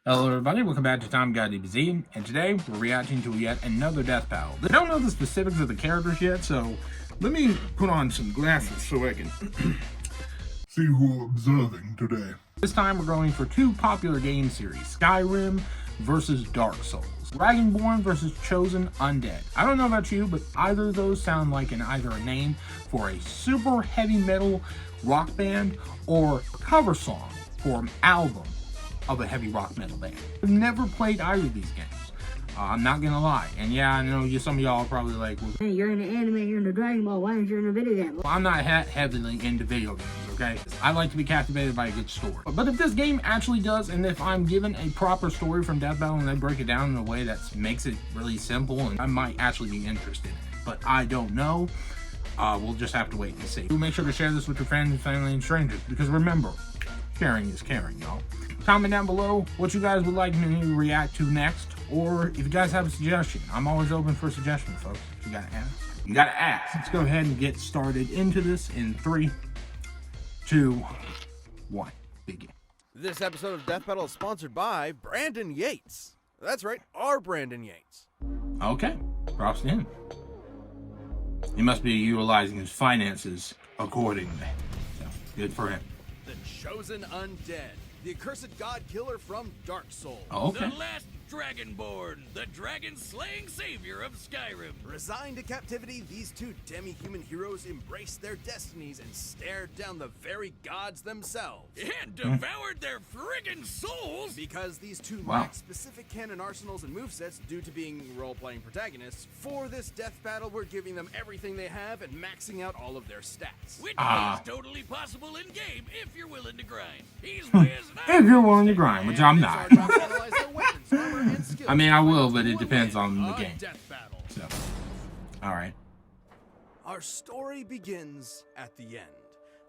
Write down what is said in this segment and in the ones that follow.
Hello everybody, welcome back to Tom Guy DBZ, and today we're reacting to yet another death battle. I don't know the specifics of the characters yet, so let me put on some glasses so I can see who we're observing today. This time we're going for two popular game series, Skyrim versus Dark Souls. Dragonborn versus Chosen Undead. I don't know about you, but either of those sound like either a name for a super heavy metal rock band or a cover song for an album of a heavy rock metal band. I've never played either of these games. I'm not gonna lie. And yeah, I know some of y'all are probably like, well, hey, you're in the anime, you're in the Dragon Ball, why aren't you in the video game? Well, I'm not heavily into video games, okay? I like to be captivated by a good story. But if this game actually does, and if I'm given a proper story from Death Battle and they break it down in a way that makes it really simple, and I might actually be interested in it. But I don't know. We'll just have to wait and see. Make sure to share this with your friends, family, and strangers, because remember, sharing is caring, y'all. Comment down below what you guys would like me to react to next, or if you guys have a suggestion. I'm always open for suggestions, folks. You gotta ask. You gotta ask. Let's go ahead and get started into this in 3, 2, 1. Begin. This episode of Death Battle is sponsored by Brandon Yates. That's right, our Brandon Yates. Okay, props to him. He must be utilizing his finances accordingly. So, good for him. The Chosen Undead. The accursed god killer from Dark Souls. Oh, okay. The last Dragonborn, the dragon-slaying savior of Skyrim. Resigned to captivity, these two demi-human heroes embraced their destinies and stared down the very gods themselves. And devoured their friggin' souls! Because these two Wow. lack specific canon arsenals and movesets due to being role-playing protagonists, for this death battle we're giving them everything they have and maxing out all of their stats. Which is totally possible in-game if you're willing to grind. He's Wiz If you're willing to grind, which I'm not. Analyze their weapons, armor, and skills. I mean, I will, but it depends on the A game. death battle. So, alright. Our story begins at the end.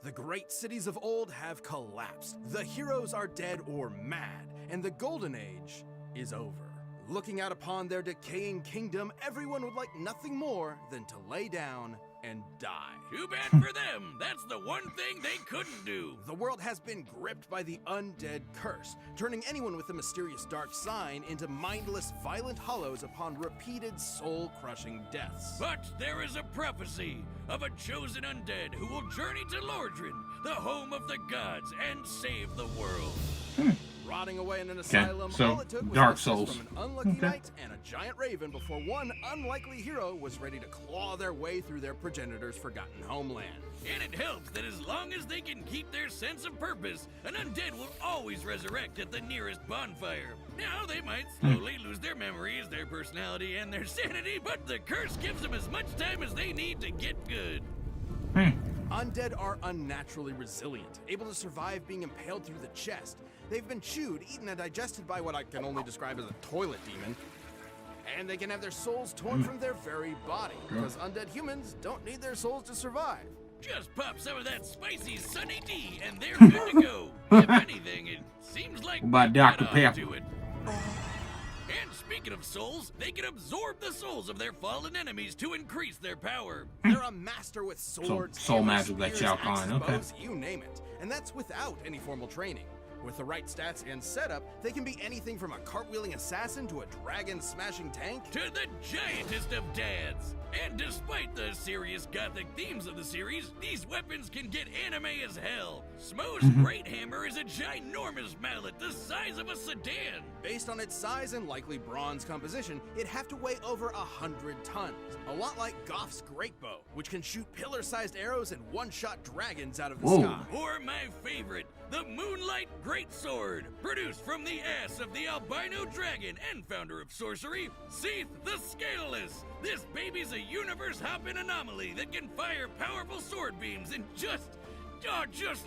The great cities of old have collapsed. The heroes are dead or mad, and the golden age is over. Looking out upon their decaying kingdom, everyone would like nothing more than to lay down and die. Too bad for them. That's the one thing they couldn't do. The world has been gripped by the undead curse, turning anyone with a mysterious dark sign into mindless, violent hollows upon repeated soul-crushing deaths. But there is a prophecy of a chosen undead who will journey to Lordran, the home of the gods, and save the world. Rotting away in an asylum, so all it took was Dark an assist Souls. from an unlucky knight and a giant raven before one unlikely hero was ready to claw their way through their progenitor's forgotten homeland. And it helps that as long as they can keep their sense of purpose, an undead will always resurrect at the nearest bonfire. Now, they might slowly lose their memories, their personality, and their sanity, but the curse gives them as much time as they need to get good. Undead are unnaturally resilient, able to survive being impaled through the chest. They've been chewed, eaten, and digested by what I can only describe as a toilet demon. And they can have their souls torn from their very body, because undead humans don't need their souls to survive. Just pop some of that spicy Sunny D, and they're good to go. If anything, it seems like What about they got Dr. on Pepper? to it. And speaking of souls, they can absorb the souls of their fallen enemies to increase their power. They're a master with swords, soul hammers, magic like spears, Shao Kahn, axes, okay. bows, you name it. And that's without any formal training. With the right stats and setup, they can be anything from a cartwheeling assassin to a dragon-smashing tank. To the giantest of dads. And despite the serious gothic themes of the series, these weapons can get anime as hell. Smo's great hammer is a ginormous mallet the size of a sedan. Based on its size and likely bronze composition, it'd have to weigh over 100 tons. A lot like Goff's great bow, which can shoot pillar-sized arrows and one-shot dragons out of the Whoa. sky. Or my favorite, the Moonlight Greatsword, produced from the ass of the albino dragon and founder of sorcery, Seath the Scaleless. This baby's a universe-hopping anomaly that can fire powerful sword beams and just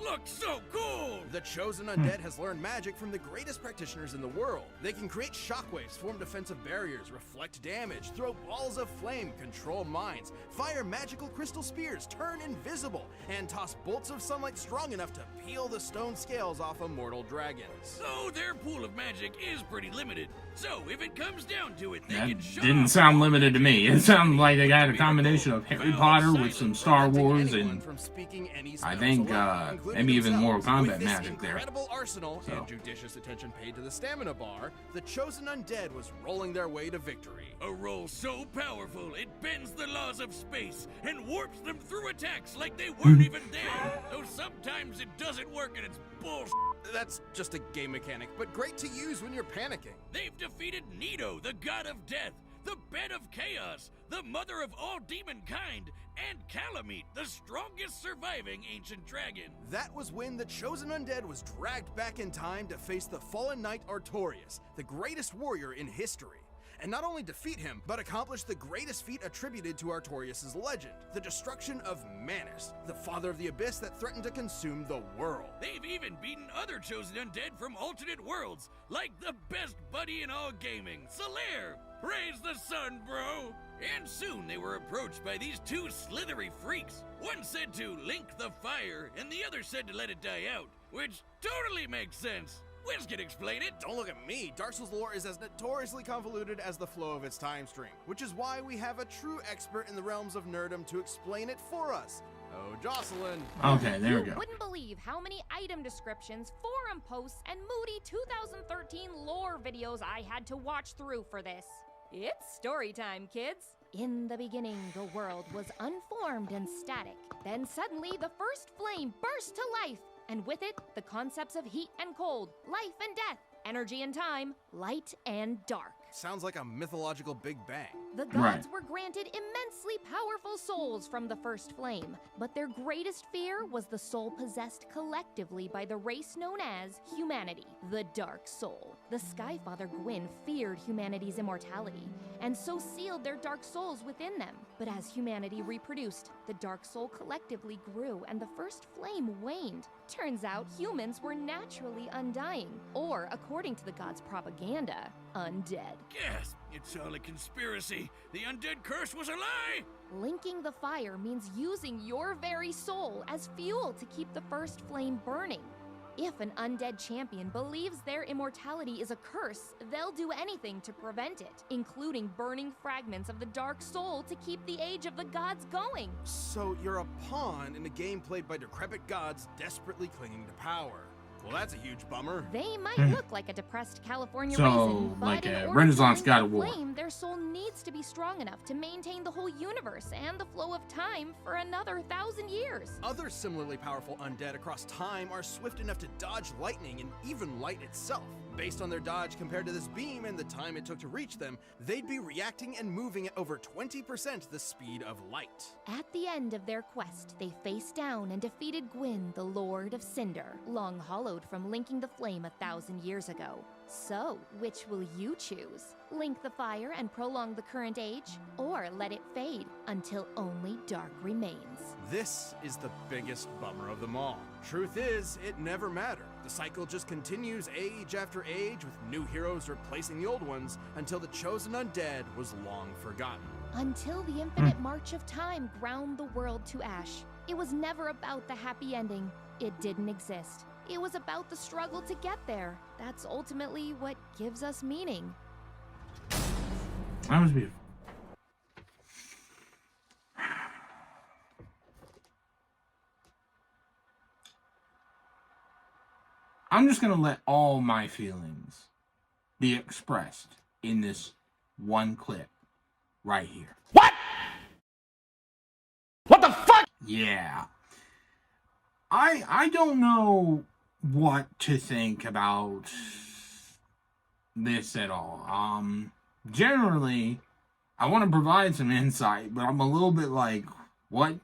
looks so cool! The Chosen Undead has learned magic from the greatest practitioners in the world. They can create shockwaves, form defensive barriers, reflect damage, throw balls of flame, control mines, fire magical crystal spears, turn invisible, and toss bolts of sunlight strong enough to peel the stone scales off of mortal dragons. So their pool of magic is pretty limited. So if it comes down to it, they That can show didn't off sound all limited to the me. It sounded like they got a combination of Harry Potter with some Star Wars Anyone and from speaking any I spells think think maybe even Mortal Kombat magic there. Incredible arsenal So. and judicious attention paid to the stamina bar, the Chosen Undead was rolling their way to victory. A roll so powerful it bends the laws of space and warps them through attacks like they weren't even there. Though sometimes it doesn't work and it's bullshit. That's just a game mechanic, but great to use when you're panicking. They've defeated Nido, the god of death, the bed of chaos, the mother of all demon kind, and Calamite, the strongest surviving ancient dragon. That was when the Chosen Undead was dragged back in time to face the fallen knight Artorias, the greatest warrior in history. And not only defeat him, but accomplish the greatest feat attributed to Artorias' legend, the destruction of Manus, the father of the abyss that threatened to consume the world. They've even beaten other Chosen Undead from alternate worlds, like the best buddy in all gaming, Solaire. Praise the sun, bro! And soon they were approached by these two slithery freaks. One said to link the fire, and the other said to let it die out, which totally makes sense. Wiz can explain it. Don't look at me. Dark Souls lore is as notoriously convoluted as the flow of its time stream, which is why we have a true expert in the realms of nerdom to explain it for us. Oh, Jocelyn. Okay, there we You go. wouldn't believe how many item descriptions, forum posts, and moody 2013 lore videos I had to watch through for this. It's story time, kids. In the beginning, the world was unformed and static. Then suddenly, the first flame burst to life, and with it, the concepts of heat and cold, life and death, energy and time, light and dark. Sounds like a mythological Big Bang. The gods Right. were granted immensely powerful souls from the first flame, but their greatest fear was the soul possessed collectively by the race known as humanity, the Dark Soul. The Skyfather Gwyn feared humanity's immortality, and so sealed their dark souls within them. But as humanity reproduced, the Dark Soul collectively grew and the first flame waned. Turns out humans were naturally undying, or according to the gods' propaganda, undead. Gasp! It's all a conspiracy. The undead curse was a lie! Linking the fire means using your very soul as fuel to keep the first flame burning. If an undead champion believes their immortality is a curse, they'll do anything to prevent it, including burning fragments of the dark soul to keep the age of the gods going. So you're a pawn in a game played by decrepit gods desperately clinging to power. Well, that's a huge bummer. They might look like a depressed California So, raisin, but like in a order Renaissance to God light of the War. flame, their soul needs to be strong enough to maintain the whole universe and the flow of time for another 1,000 years. Other similarly powerful undead across time are swift enough to dodge lightning and even light itself. Based on their dodge compared to this beam and the time it took to reach them, they'd be reacting and moving at over 20% the speed of light. At the end of their quest, they faced down and defeated Gwyn, the Lord of Cinder, long hollowed from linking the flame 1,000 years ago. So, which will you choose? Link the fire and prolong the current age, or let it fade until only dark remains? This is the biggest bummer of them all. Truth is, it never mattered. The cycle just continues age after age, with new heroes replacing the old ones, until the Chosen Undead was long forgotten. Until the infinite march of time ground the world to ash. It was never about the happy ending. It didn't exist. It was about the struggle to get there. That's ultimately what gives us meaning. That was beautiful. I'm just gonna let all my feelings be expressed in this one clip right here. What? What the fuck? Yeah. I don't know what to think about this at all. Generally, I want to provide some insight, but I'm a little bit like, what?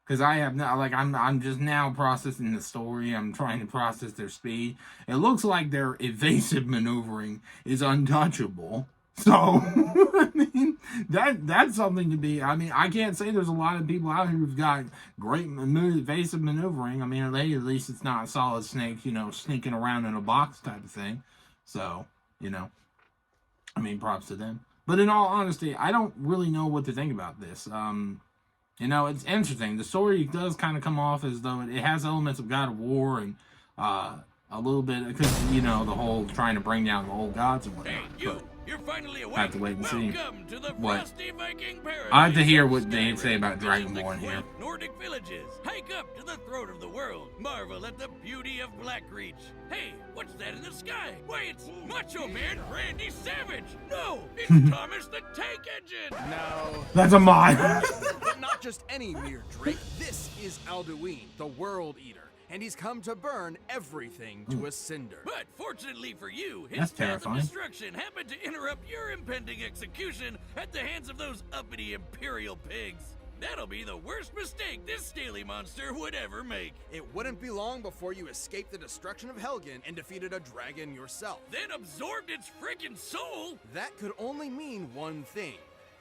Because I have not, like, I'm just now processing the story. I'm trying to process their speed. It looks like their evasive maneuvering is untouchable. So, I mean, that's something to be, I mean, I can't say there's a lot of people out here who've got great evasive maneuvering. I mean, at least it's not solid snakes, you know, sneaking around in a box type of thing. So, you know, I mean, props to them. But in all honesty, I don't really know what to think about this. You know, it's interesting. The story does kind of come off as though it has elements of God of War and a little bit, because, you know, the whole trying to bring down the old gods and whatnot. Hey, you! You're finally awake, I have to wait and see. welcome to the What? frosty Viking paradise. I have to hear what of they Skyrim. say about Visit the Dragonborn here. quaint Nordic villages. Hike up to the throne of the world. Marvel at the beauty of Blackreach. Hey, what's that in the sky? Why, it's Macho Man Randy Savage. No, it's Thomas the Tank Engine. No, That's a mod. but not just any mere Drake. This is Alduin, the World Eater, and he's come to burn everything to a cinder. But fortunately for you, his That's path terrifying. of destruction happened to interrupt your impending execution at the hands of those uppity Imperial pigs. That'll be the worst mistake this Staley monster would ever make. It wouldn't be long before you escaped the destruction of Helgen and defeated a dragon yourself. Then absorbed its freaking soul. That could only mean one thing.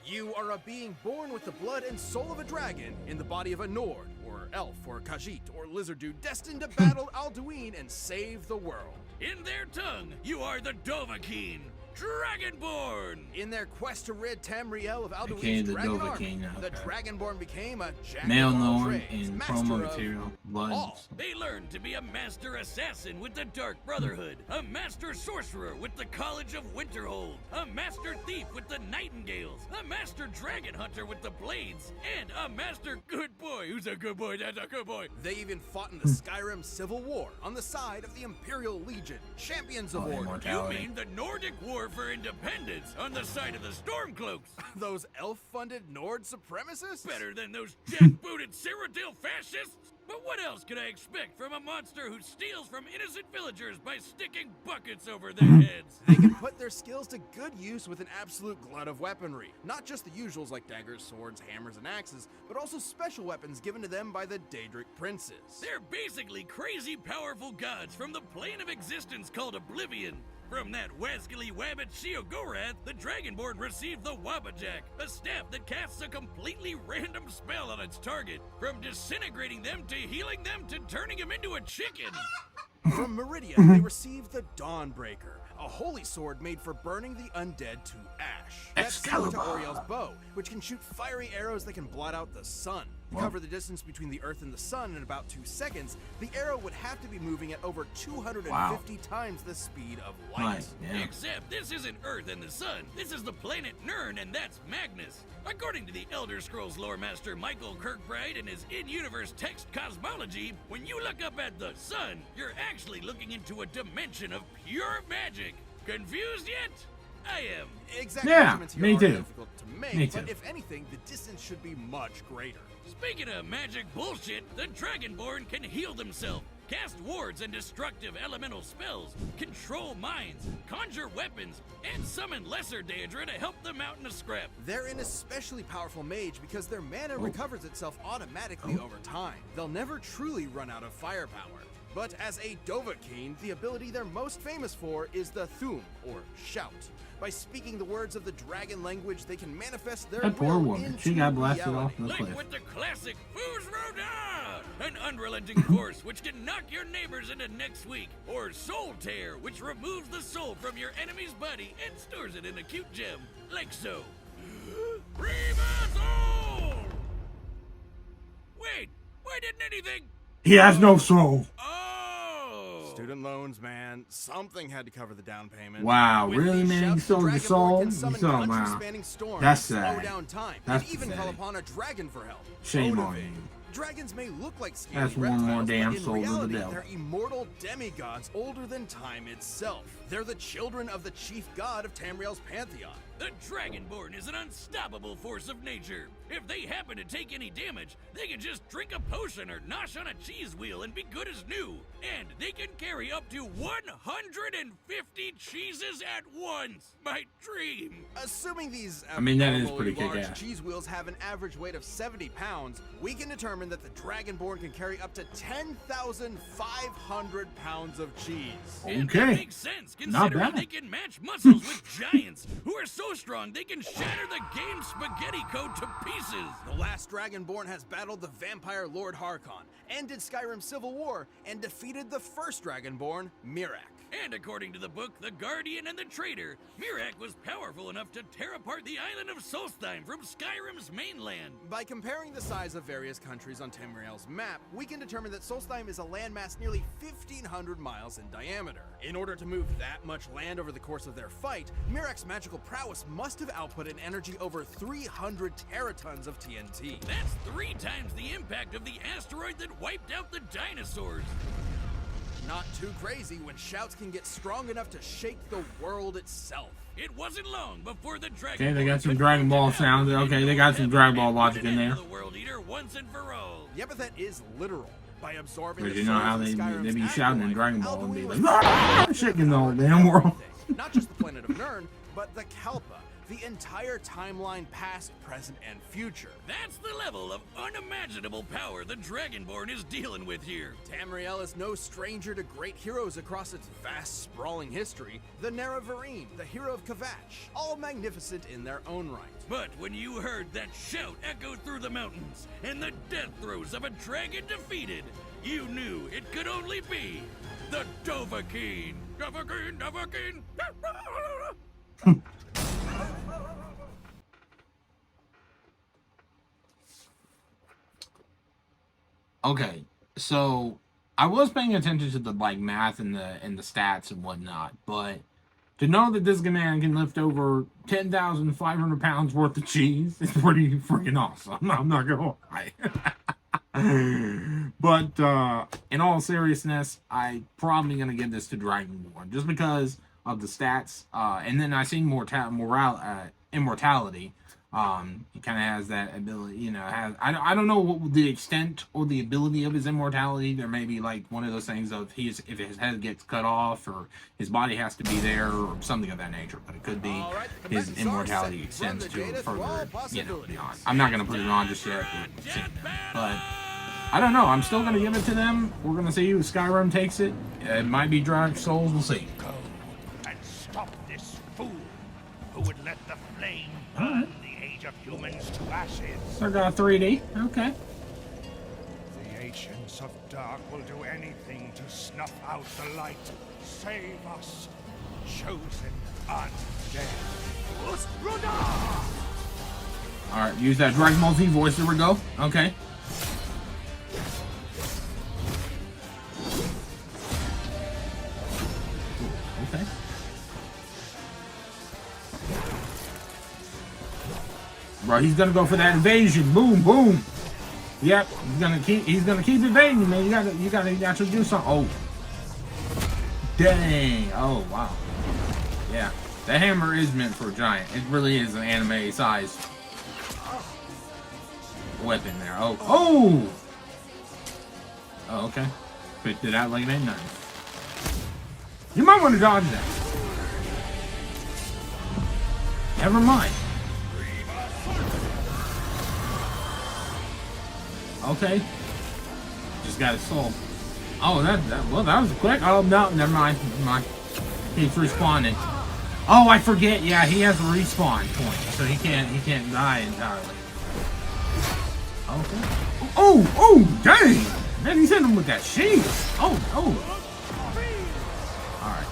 You are a being born with the blood and soul of a dragon in the body of a Nord, or elf, or Khajiit, or lizard dude destined to battle Alduin and save the world. In their tongue, you are the Dovahkiin, Dragonborn. In their quest to rid Tamriel of Became Alduin's the dragon Dovahkiin, army, the okay. Dragonborn became a jack Male of all known trades, in master promo of material. all. Bloods. They learned to be a master assassin with the Dark Brotherhood, a master sorcerer with the College of Winterhold, a master thief with the Nightingales, a master dragon hunter with the Blades, and a master good boy who's a good boy, that's a good boy. They even fought in the Skyrim Civil War on the side of the Imperial Legion, champions of Oh, order. You immortality. mean the Nordic War for Independence on the side of the Stormcloaks? Those elf-funded Nord supremacists? Better than those jackbooted Cyrodiil fascists? But what else could I expect from a monster who steals from innocent villagers by sticking buckets over their heads? They can put their skills to good use with an absolute glut of weaponry. Not just the usuals like daggers, swords, hammers, and axes, but also special weapons given to them by the Daedric princes. They're basically crazy powerful gods from the plane of existence called Oblivion. From that wascally wabbit Sheogorath, the Dragonborn received the Wabbajack, a staff that casts a completely random spell on its target, from disintegrating them to healing them to turning them into a chicken. From Meridia, they received the Dawnbreaker, a holy sword made for burning the undead to ash. That's similar to Excalibur. Oriel's bow, which can shoot fiery arrows that can blot out the sun. To cover the distance between the Earth and the Sun in about 2 seconds, the arrow would have to be moving at over 250 times the speed of light. Nice, yeah. Except this isn't Earth and the Sun. This is the planet Nirn, and that's Magnus. According to the Elder Scrolls lore master Michael Kirkbride and his in-universe text cosmology, when you look up at the Sun, you're actually looking into a dimension of pure magic. Confused yet? I am. Exact Yeah, measurements here me are too. difficult to make, Me but too. if anything, the distance should be much greater. Speaking of magic bullshit, the Dragonborn can heal themselves, cast wards and destructive elemental spells, control minds, conjure weapons, and summon lesser Daedra to help them out in a scrap. They're an especially powerful mage because their mana recovers itself automatically over time. They'll never truly run out of firepower. But as a Dovahkiin, the ability they're most famous for is the Thum, or shout. By speaking the words of the dragon language, they can manifest their That poor will woman. She into got blasted reality. off the Like cliff. with the classic Foo's Roda, an unrelenting force which can knock your neighbors into next week, or Soul Tear, which removes the soul from your enemy's body and stores it in a cute gem, like so. Soul! Wait, why didn't anything? He has no soul. Oh! Student loans, man. Something had to cover the down payment. Wow, With really, these man? You shouts, sold the your Dragonborn soul? can You summon sold, wow. country-spanning storms, That's slow sad. down time, That's and even call pathetic. upon a dragon for help. Shame on Odahviing. you. Dragons may look like scaly That's one reptiles, more damn but in soul to the reality, devil. they're immortal demigods older than time itself. They're the children of the chief god of Tamriel's pantheon. The Dragonborn is an unstoppable force of nature. If they happen to take any damage, they can just drink a potion or nosh on a cheese wheel and be good as new. And they can carry up to 150 cheeses at once. My dream. Assuming these I mean, that is abnormally pretty large kick-ass. cheese wheels have an average weight of 70 pounds, we can determine that the Dragonborn can carry up to 10,500 pounds of cheese. And that Okay. makes sense Not considering bad. they can match muscles with giants who are so strong they can shatter the game spaghetti code to pieces. The last Dragonborn has battled the vampire Lord Harkon, ended Skyrim Civil War, and defeated the first Dragonborn, Mirak. And according to the book, The Guardian and the Traitor, Mirak was powerful enough to tear apart the island of Solstheim from Skyrim's mainland. By comparing the size of various countries on Tamriel's map, we can determine that Solstheim is a landmass nearly 1,500 miles in diameter. In order to move that much land over the course of their fight, Mirak's magical prowess must have output an energy over 300 teratons of TNT. That's 3 times the impact of the asteroid that wiped out the dinosaurs. Not too crazy when shouts can get strong enough to shake the world itself. It wasn't long before the Dragonborn. Okay, they got some Dragon Ball sounds. Okay, they got some Dragon Ball logic in there. The World Eater once and for all. The epithet is literal. By absorbing Because the you know how souls they of Skyrim's be shouting in afterlife, Dragon Ball and be Alduin like, was "Ah!" shaking the whole damn world. Not just the planet of Nirn, but the Kalpa, the entire timeline past, present, and future. That's the level of unimaginable power the Dragonborn is dealing with here. Tamriel is no stranger to great heroes across its vast, sprawling history. The Nerevarine, the hero of Kvatch, all magnificent in their own right. But when you heard that shout echo through the mountains and the death throes of a dragon defeated, you knew it could only be the Dovahkiin. Dovahkiin, Dovahkiin. Okay, so I was paying attention to the math and the stats and whatnot, but to know that this man can lift over 10,500 pounds worth of cheese is pretty freaking awesome. I'm not gonna lie. But in all seriousness, I'm probably gonna give this to Dragonborn just because of the stats. And then I see immortality. He kind of has that ability, you know. I don't know what the extent or the ability of his immortality. There may be like one of those things of if his head gets cut off or his body has to be there or something of that nature. But it could be his immortality extends to further, you know, beyond. I'm not gonna put it on just yet, but I don't know. I'm still gonna give it to them. We're gonna see who Skyrim takes it. It might be Dark Souls. We'll see. Go and stop this fool who would let the flame burn the age of humans to ashes. I got 3D. Okay. The ancients of dark will do anything to snuff out the light. Save us, chosen undead. All right. Use that Dragon Ball Z voice. There we go. Okay. Okay. Bro, he's gonna go for that invasion. Boom, boom. Yep, he's gonna keep invading, man. You gotta actually do something. Oh. Dang. Oh wow. Yeah. The hammer is meant for a giant. It really is an anime size weapon there. Oh. Oh! Oh, okay. Picked it out like it ain't nothing. You might want to dodge that. Never mind. Okay. Just got it sold. Oh, that was quick. Oh, no, never mind. Never mind. He's respawning. Oh, I forget. Yeah, he has a respawn point, so he can't die entirely. Okay. Oh, dang! Man, he's hitting him with that shield. Oh. Alright.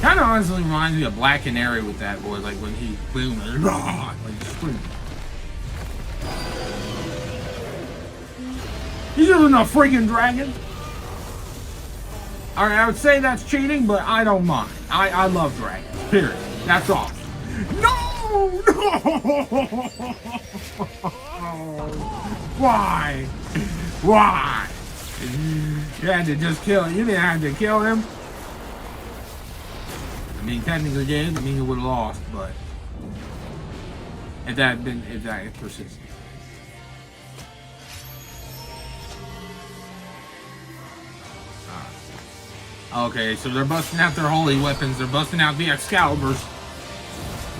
Kind of honestly reminds me of Black Canary with that boy, like when he boom, like screaming. He's using a freaking dragon. Alright, I would say that's cheating, but I don't mind. I love dragons. Period. That's all. No! Why? Why? You had to just kill him. You didn't have to kill him. I mean, technically did. I mean, he would have lost, but if that persisted. Okay, so they're busting out their holy weapons. They're busting out the Excaliburs.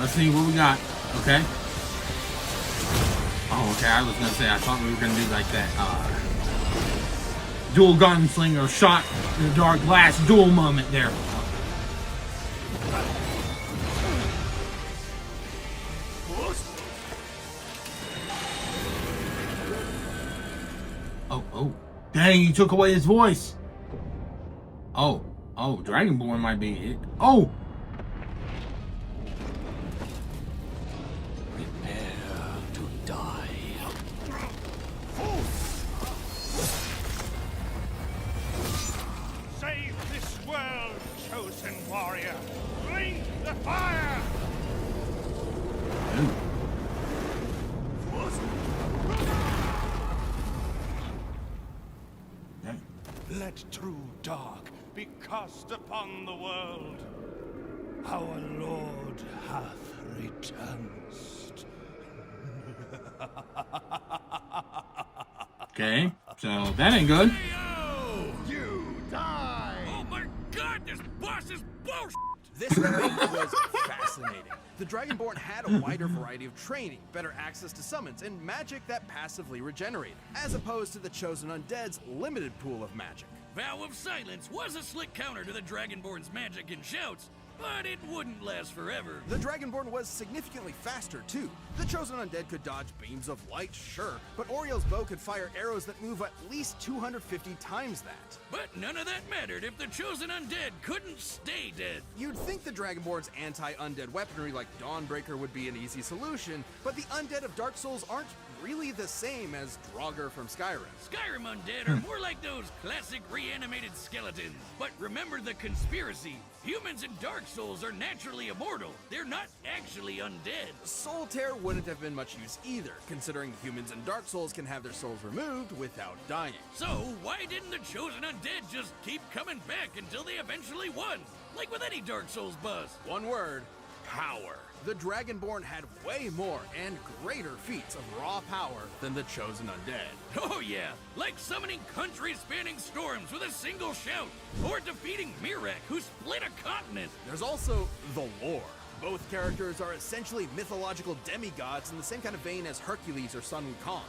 Let's see what we got. Okay. Oh, okay. I was gonna say I thought we were gonna do like that dual gunslinger shot in the dark glass duel moment there. Oh, dang! You took away his voice. Oh, Oh, Dragonborn might be it. Oh! Prepare to die. Save this world, chosen warrior! Blink the fire! Ooh. Dang. Let true dark be cast upon the world. Our Lord hath returned. Okay, so that ain't good. You die! Oh my god, this boss is bullshit! This debate was fascinating. The Dragonborn had a wider variety of training, better access to summons, and magic that passively regenerated, as opposed to the Chosen Undead's limited pool of magic. Vow of Silence was a slick counter to the Dragonborn's magic and shouts, but it wouldn't last forever. The Dragonborn was significantly faster, too. The Chosen Undead could dodge beams of light, sure, but Oriel's bow could fire arrows that move at least 250 times that. But none of that mattered if the Chosen Undead couldn't stay dead. You'd think the Dragonborn's anti-undead weaponry like Dawnbreaker would be an easy solution, but the undead of Dark Souls aren't really the same as Draugr from Skyrim. Skyrim Undead are more like those classic reanimated skeletons. But remember the conspiracy. Humans in Dark Souls are naturally immortal. They're not actually undead. Soul Tear wouldn't have been much use either, considering humans in Dark Souls can have their souls removed without dying. So why didn't the Chosen Undead just keep coming back until they eventually won? Like with any Dark Souls boss. One word, power. The Dragonborn had way more and greater feats of raw power than the Chosen Undead. Oh yeah, like summoning country-spanning storms with a single shout, or defeating Mirak, who split a continent. There's also the lore. Both characters are essentially mythological demigods in the same kind of vein as Hercules or Sun Wukong.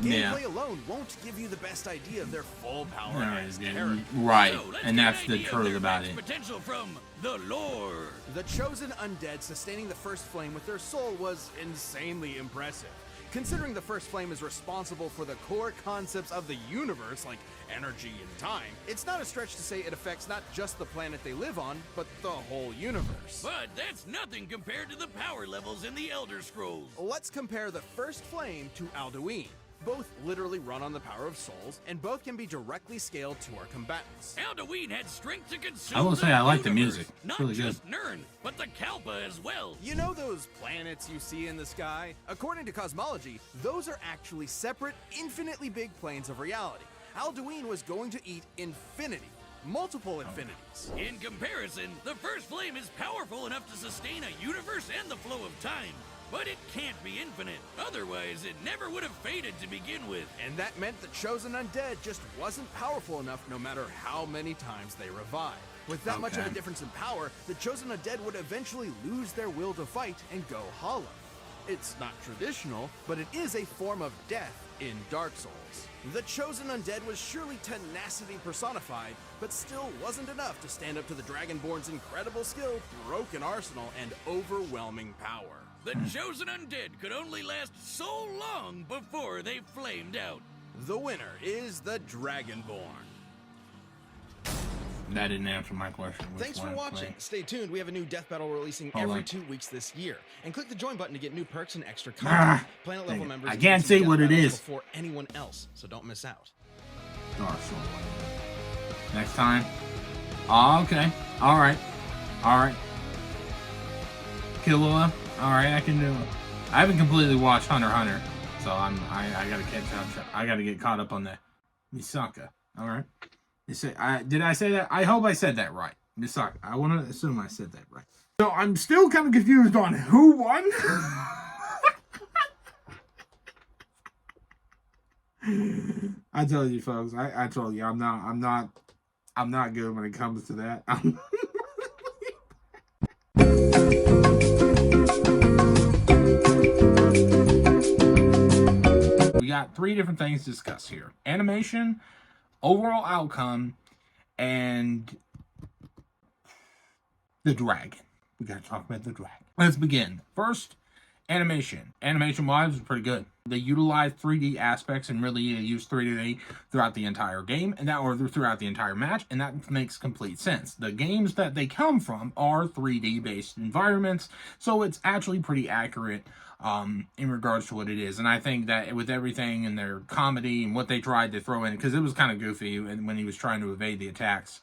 Yeah. Gameplay alone won't give you the best idea of their full power Alright, as yeah, characters. right, So let's and get that's an the idea of truth their about max it. potential from the lore. The Chosen Undead sustaining the First Flame with their soul was insanely impressive. Considering the First Flame is responsible for the core concepts of the universe, like energy and time, it's not a stretch to say it affects not just the planet they live on, but the whole universe. But that's nothing compared to the power levels in the Elder Scrolls. Let's compare the First Flame to Alduin. Both literally run on the power of souls, and both can be directly scaled to our combatants. Alduin had strength to consume I will say I like the universe, music. It's not really good. just Nirn, but the Kalpa as well. You know those planets you see in the sky? According to cosmology, those are actually separate, infinitely big planes of reality. Alduin was going to eat infinity. Multiple infinities. In comparison, the First Flame is powerful enough to sustain a universe and the flow of time. But it can't be infinite. Otherwise, it never would have faded to begin with. And that meant the Chosen Undead just wasn't powerful enough no matter how many times they revived. With that much of a Okay. difference in power, the Chosen Undead would eventually lose their will to fight and go hollow. It's not traditional, but it is a form of death in Dark Souls. The Chosen Undead was surely tenacity personified, but still wasn't enough to stand up to the Dragonborn's incredible skill, broken arsenal, and overwhelming power. The Chosen Undead could only last so long before they flamed out. The winner is the Dragonborn. That didn't answer my question. Which Thanks for one to watching. play. Stay tuned. We have a new death battle releasing Hold every on. 2 weeks this year. And click the join button to get new perks and extra Ah, content. Planet dang level it. members. I get can't to see death what it battles is. before anyone else, so don't miss out. Dark Souls. Next time. Oh, okay. All right. All right. Killua. All right, I can do it. I haven't completely watched Hunter x Hunter, so I gotta catch up. I gotta get caught up on the Misaka. All right. Did I say that? I hope I said that right. Misaka. I want to assume I said that right. So I'm still kind of confused on who won. I told you, folks. I told you I'm not good when it comes to that. We got 3 different things to discuss here: animation, overall outcome, and the dragon. We gotta talk about the dragon. Let's begin. First, animation. Animation-wise, was pretty good. They utilized 3D aspects and really used 3D throughout the entire game, and throughout the entire match, and that makes complete sense. The games that they come from are 3D based environments, so it's actually pretty accurate in regards to what it is. And I think that with everything and their comedy and what they tried to throw in, because it was kind of goofy when he was trying to evade the attacks,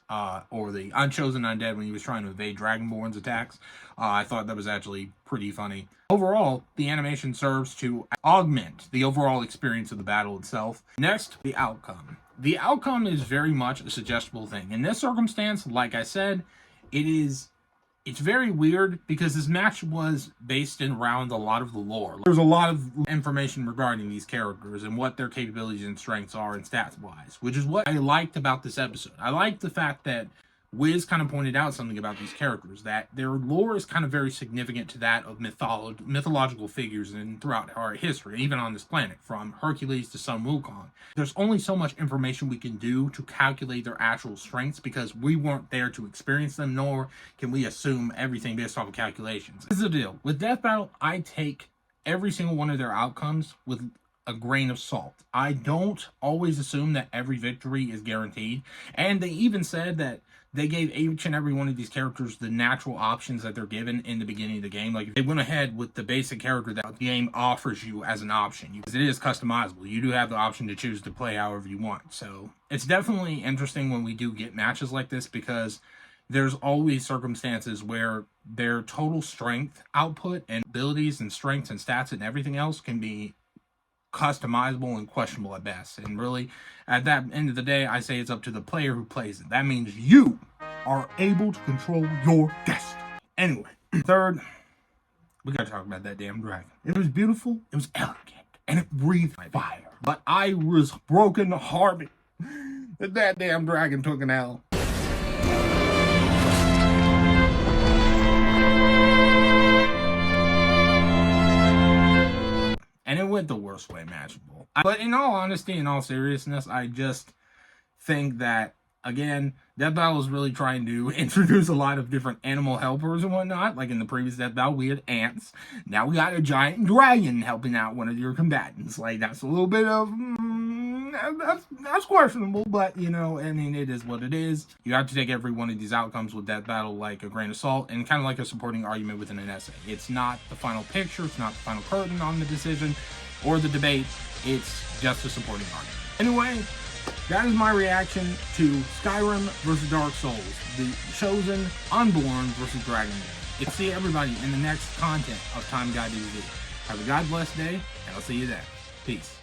or the Chosen Undead when he was trying to evade Dragonborn's attacks, I thought that was actually pretty funny. Overall, the animation serves to augment the overall experience of the battle itself. Next, the outcome. The outcome is very much a suggestible thing. In this circumstance, like I said, it's very weird because this match was based around a lot of the lore. There's a lot of information regarding these characters and what their capabilities and strengths are and stats-wise, which is what I liked about this episode. I liked the fact that Wiz kind of pointed out something about these characters, that their lore is kind of very significant to that of mythological figures throughout our history, even on this planet, from Hercules to Sun Wukong. There's only so much information we can do to calculate their actual strengths because we weren't there to experience them, nor can we assume everything based off of calculations. This is the deal. With Death Battle, I take every single one of their outcomes with a grain of salt. I don't always assume that every victory is guaranteed, and they even said that they gave each and every one of these characters the natural options that they're given in the beginning of the game. Like, they went ahead with the basic character that the game offers you as an option. Because it is customizable. You do have the option to choose to play however you want. So, it's definitely interesting when we do get matches like this because there's always circumstances where their total strength output and abilities and strengths and stats and everything else can be customizable and questionable at best. And really, at that end of the day, I say it's up to the player who plays it. That means you are able to control your destiny. Anyway, third, we gotta talk about that damn dragon. It was beautiful, it was elegant, and it breathed fire. But I was broken hearted that damn dragon took an L. And it went the worst way imaginable. But in all honesty, in all seriousness, I just think that, again, Death Battle is really trying to introduce a lot of different animal helpers and whatnot. Like in the previous Death Battle, we had ants. Now we got a giant dragon helping out one of your combatants. Like, that's a little bit of... that's questionable, but, you know, I mean, it is what it is. You have to take every one of these outcomes with Death Battle like a grain of salt and kind of like a supporting argument within an essay. It's not the final picture, it's not the final curtain on the decision or the debate, it's just a supporting argument. Anyway, that is my reaction to Skyrim versus Dark Souls, the Chosen Unborn versus Dragonborn. I'll see everybody in the next content of Time Guide TV. Have a God bless day, and I'll see you then. Peace.